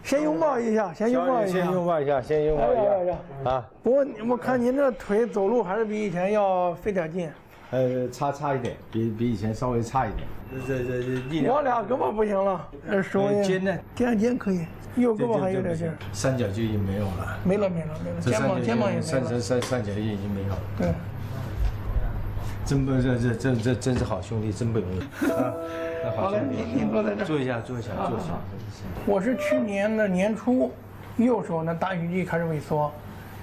先拥抱一下，先拥抱一下，先拥抱一下，先拥抱一下啊！不过我看您这腿走路还是比以前要费点劲。差一点，比以前稍微差一点。这力量。我俩胳膊不行了，手肩呢？肩可以，右胳膊还有点劲。三角就已经没有了。没了，肩膀也没了。三角已经没有了。对。真不，这真是好兄弟，真不容易啊！好嘞，您坐在这儿。坐一下。我是去年的年初，右手呢大鱼际开始萎缩，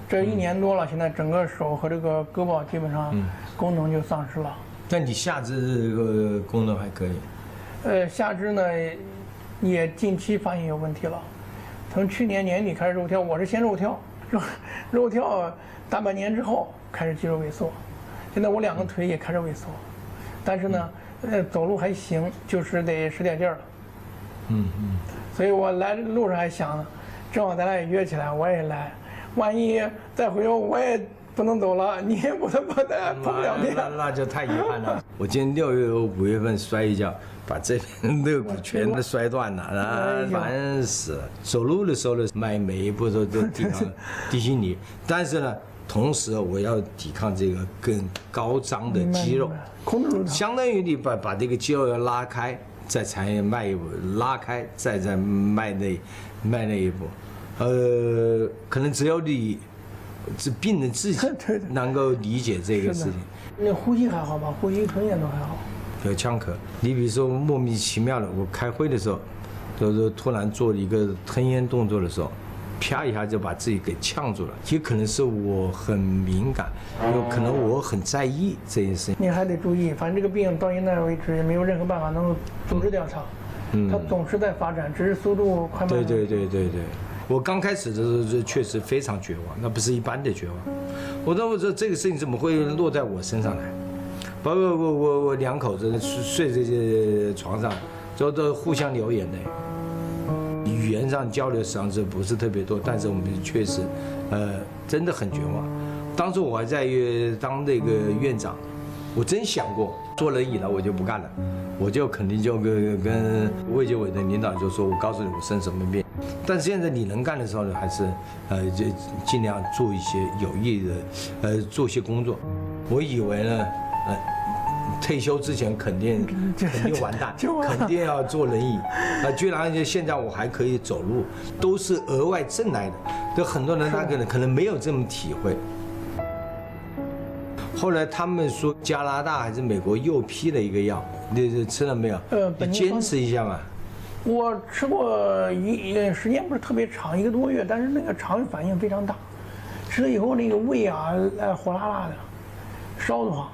这1年多了，现在整个手和这个胳膊基本上功能就丧失了。但你下肢这个功能还可以。下肢呢也近期发现有问题了，从去年年底开始肉跳，我是先肉跳，肉跳大半年之后开始肌肉萎缩，现在我2个腿也开始萎缩，但是呢，走路还行，就是得使点劲儿了。所以我来的路上还想呢，正好咱俩也约起来，我也来，万一再回头我也不能走了，你也不能把咱碰2天。那就太遗憾了。我今年6月5月份摔一跤，把这边肋骨全都摔断了，烦死了。走路的时候呢，迈每一步都抵抗地心力，但是呢，同时我要抵抗这个更高张的肌肉，控制住它，相当于你把这个肌肉要拉开，再才迈一步，拉开再迈那一步。可能只有你这病人自己能够理解这个事情。那呼吸还好吧？呼吸吞咽都还好。有呛咳，你比如说莫名其妙的，我开会的时候，就是突然做一个吞咽动作的时候，啪一下就把自己给呛住了。也可能是我很敏感，有可能我很在意这件事情。你还得注意，反正这个病到现在为止也没有任何办法能够阻止掉它。它总是在发展，只是速度快慢。对。我刚开始的时候确实非常绝望，那不是一般的绝望。我说这个事情怎么会落在我身上来？包括我2口子睡这些床上，都互相流眼泪。语言上交流实际上是不是特别多，但是我们确实，真的很绝望。当时我还在当那个院长，我真想过坐轮椅了我就不干了，我就肯定就跟卫健委的领导就说，我告诉你我生什么病。但是现在你能干的时候呢，还是就尽量做一些有意义的做一些工作。我以为呢，退休之前肯定完蛋，肯定要坐轮椅居然现在我还可以走路，都是额外挣来的。就很多人他可能没有这么体会。后来他们说加拿大还是美国又批了一个药，你吃了没有？你坚持一下嘛。我吃过时间不是特别长，1个多月，但是那个肠反应非常大，吃了以后那个胃啊火辣辣的，烧得慌。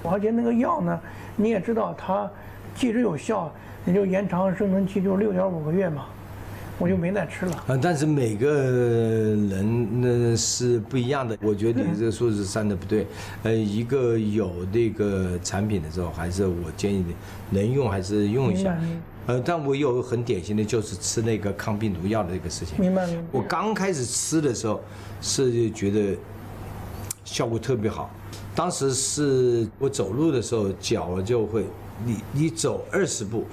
而且那个药呢，你也知道它即使有效，也就延长生存期就6.5个月嘛，我就没再吃了。但是每个人呢是不一样的，我觉得你这个数字算的不对。一个有这个产品的时候，还是我建议你能用还是用一下。但我有很典型的就是吃那个抗病毒药的这个事情。明白。我刚开始吃的时候是觉得效果特别好，当时是我走路的时候脚就会，你走20步，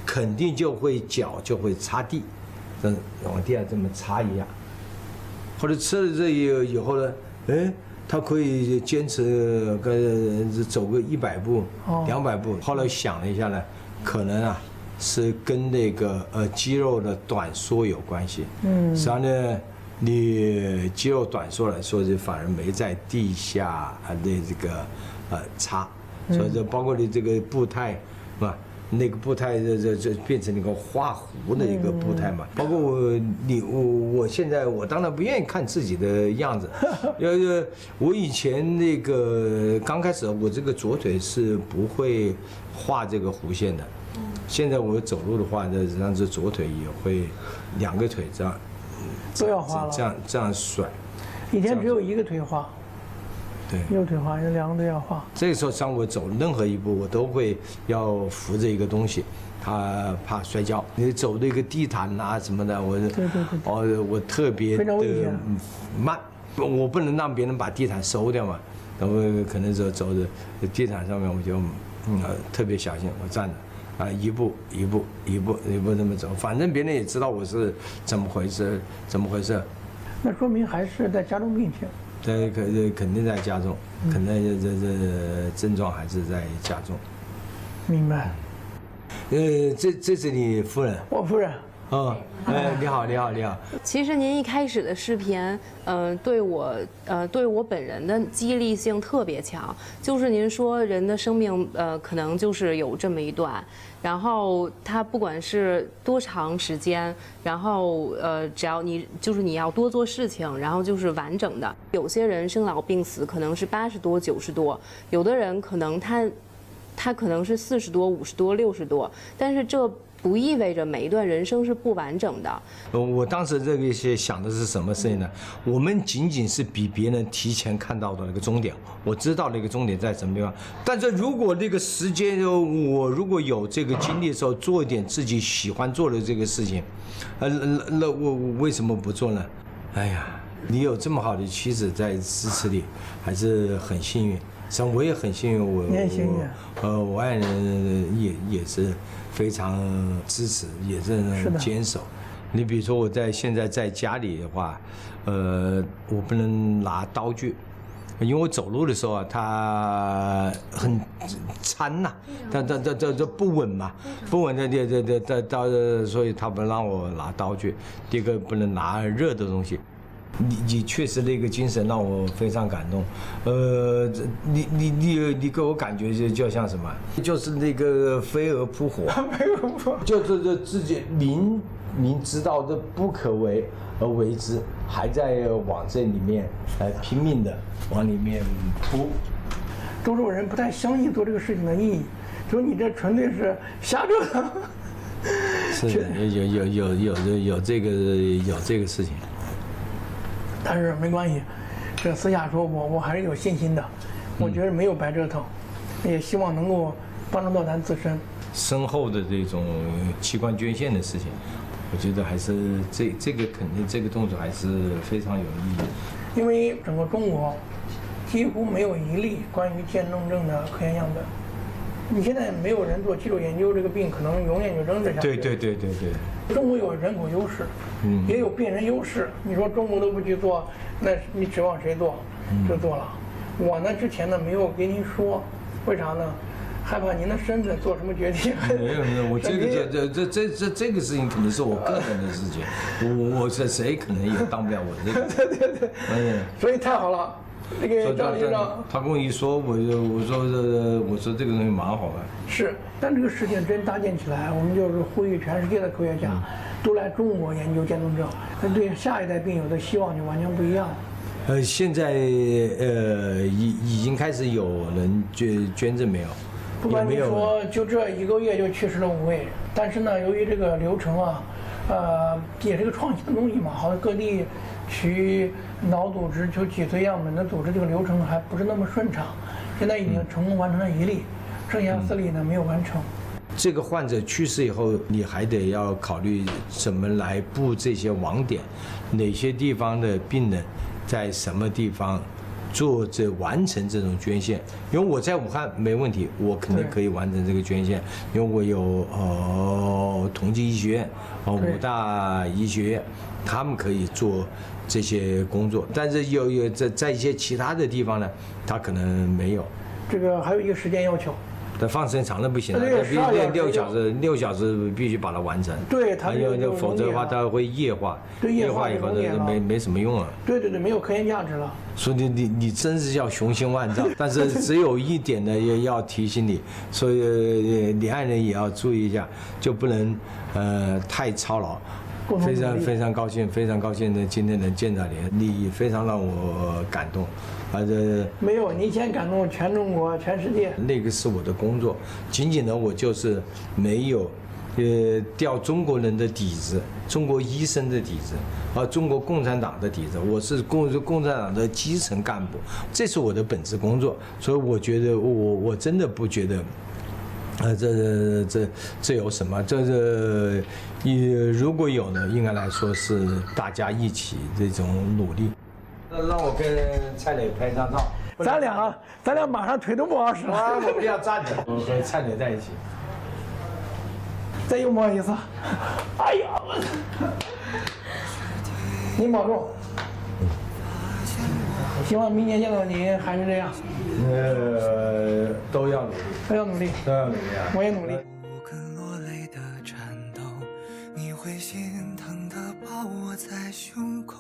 肯定脚就会擦地，往地上这么擦一下。后来吃了这以后呢，他可以坚持走个100步、200步。后来想了一下呢，可能是跟那个肌肉的短缩有关系。实际上呢，你肌肉短缩来说，就反而没在地下的这个擦，所以就包括你这个步态，是吧？那个步态这变成那个画弧的一个步态嘛。包括我现在我当然不愿意看自己的样子，我以前那个刚开始我这个左腿是不会画这个弧线的。现在我走路的话，让这左腿也会2个腿这样都要画了，这样甩。以前只有1个腿画，对，右腿画，这2个都要画。这个时候，像我走任何一步，我都会要扶着一个东西，怕摔跤。你走那个地毯什么的，我特别的慢，我不能让别人把地毯收掉嘛。我可能走着地毯上面，我就特别小心，我站着。啊，一步这么走，反正别人也知道我是怎么回事。那说明还是在加重病情。肯定在加重，肯定这症状还是在加重。明白。这是你夫人？我夫人。哦，你好。其实您一开始的视频，对我本人的激励性特别强。就是您说人的生命，可能就是有这么一段，然后它不管是多长时间，然后只要你要多做事情，然后就是完整的。有些人生老病死可能是80多、90多，有的人可能他可能是40多、50多、60多，但是这不意味着每一段人生是不完整的。我当时这个想的是什么事情呢？我们仅仅是比别人提前看到的那个终点，我知道那个终点在什么地方。但是如果那个时间，我如果有这个精力的时候，做一点自己喜欢做的这个事情，那我为什么不做呢？哎呀，你有这么好的妻子在支持你，还是很幸运。实际上我也很幸运，你也幸运。我爱人也是非常支持，也是坚守。你比如说我现在在家里的话，我不能拿刀具，因为我走路的时候啊，它很搀呐，它不稳嘛，不稳的刀，所以他不让我拿刀具。第二个不能拿热的东西。你确实那个精神让我非常感动，你给我感觉就像什么？就是那个飞蛾扑火，就是自己明知道这不可为而为之，还在往这里面拼命的往里面扑。多数人不太相信做这个事情的意义，说你这纯粹是瞎折腾。是有这个事情。但是没关系，这私下说我还是有信心的，我觉得没有白折腾，也希望能够帮助到咱自身。身后的这种器官捐献的事情，我觉得还是这个肯定这个动作还是非常有意义。因为整个中国几乎没有一例关于渐冻症的科研样本，你现在没有人做基础研究，这个病可能永远就扔着下去。对。中国有人口优势，也有病人优势。你说中国都不去做，那你指望谁做？就做了。我呢之前呢没有跟您说，为啥呢？害怕您的身子做什么决定。没有，我这个事情可能是我个人的事情，我是谁可能也当不了我这个。对。所以太好了。这个张理事长，他跟我一说，我说这个东西蛮好的。是，但这个事情真搭建起来，我们就是呼吁全世界的科学家都来中国研究渐冻症，那对下一代病友的希望就完全不一样了。现在已经开始有人捐赠没有？不管你说就这1个月就去世了5位，但是呢，由于这个流程啊，也是个创新的东西嘛，好像各地取脑组织、取脊髓样本的组织这个流程还不是那么顺畅，现在已经成功完成了1例，剩下4例呢没有完成。这个患者去世以后，你还得要考虑怎么来布这些网点，哪些地方的病人在什么地方完成这种捐献。因为我在武汉没问题，我肯定可以完成这个捐献，因为我有同济医学院、武大医学院，他们可以做这些工作。但是有在一些其他的地方呢，他可能没有。这个还有一个时间要求。但放时间长了不行了，6小时必须把它完成。对，它否则的话它会液化，液化以后没什么用了。对，没有科研价值了。所以你真是要雄心万丈，但是只有一点呢，也要提醒你，所以你爱人也要注意一下，就不能太操劳。非常高兴的今天能见到你非常让我感动。没有，您先感动全中国、全世界。那个是我的工作，仅仅的我就是没有，掉中国人的底子，中国医生的底子，中国共产党的底子。我是共产党的基层干部，这是我的本职工作。所以我觉得我真的不觉得。这有什么？如果有呢，应该来说是大家一起这种努力。那让我跟蔡磊拍张照。咱俩马上腿都不好使了。我们要站着，和蔡磊在一起。再拥抱一次。哎呀，您保重。希望明年见到你还是这样。都要努力，都要努力，都要努力啊！我也努力。不肯落泪的颤抖，你会心疼的抱我在胸口，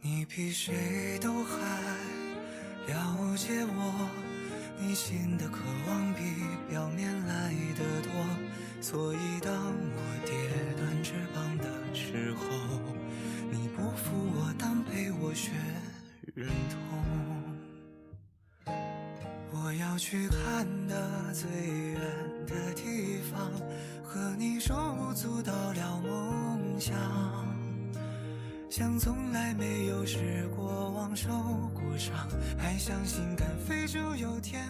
你比谁都还了解我，你心的渴望比表面来得多，所以当我跌断翅膀的时候，你不负我，但陪我学忍痛。我要去看的最远的地方，和你手足到了梦想，像从来没有失过望受过伤，还相信敢飞就有天